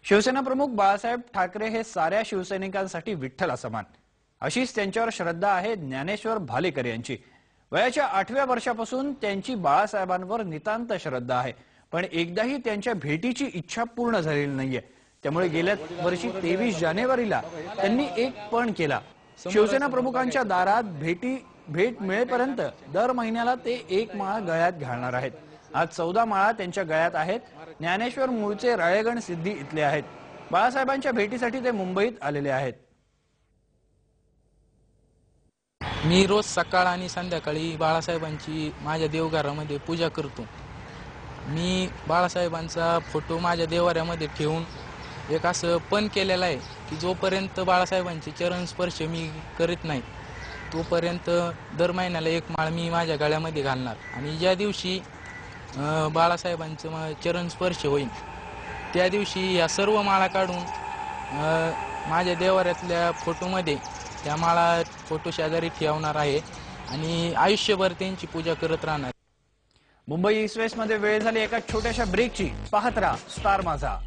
शिवसेना प्रमुख बाळासाहेब ठाकरे हे साऱ्या शिवसैनिकांसाठी विठ्ठल समान, अशीच त्यांच्यावर श्रद्धा आहे ज्ञानेश्वर भालेकर यांची। वयाच्या 8व्या वर्षापासून त्यांची बाळासाहेबांवर नितांत श्रद्धा आहे, पण एकदाही त्यांच्या भेटीची इच्छा पूर्ण झालेली नाहीये। त्यामुळे गेल्या वर्षी 23 जानेवारीला त्यांनी एक पण केला। शिवसेना प्रमुखांच्या दारात भेट मिळेपर्यंत दर महिन्याला ते एक माळ गळ्यात घालणार आहेत। आज 14 माळा त्यांच्या गळ्यात आहेत। ज्ञानेश्वर मूळचे राळेगण सिद्धी इथले आहेत। बाळासाहेबांच्या भेटीसाठी ते मुंबईत आलेले आहेत। मी रोज सकाळ आणि संध्याकाळी बाळासाहेबांची माझ्या देवघरामध्ये पूजा करतो। मी बाळासाहेबांचा फोटो माझ्या देवाऱ्यामध्ये ठेवून एक असं पण केलेलं आहे की जोपर्यंत बाळासाहेबांचे चरण स्पर्श मी करीत नाही तोपर्यंत दर महिन्याला एक माळ मी माझ्या गळ्यामध्ये घालणार। आणि ज्या दिवशी बाळासाहेबांचं चरण स्पर्श होईल त्या दिवशी या सर्व माळा काढून माझ्या देवाऱ्यातल्या फोटोमध्ये त्या माळा फोटो शेजारी ठेवणार आहे आणि आयुष्यभर त्यांची पूजा करत राहणार। मुंबई ईस्ट वेस्ट मध्ये वेळ झाली एका छोट्याशा ब्रेकची। पाहत राहा स्टार माझा।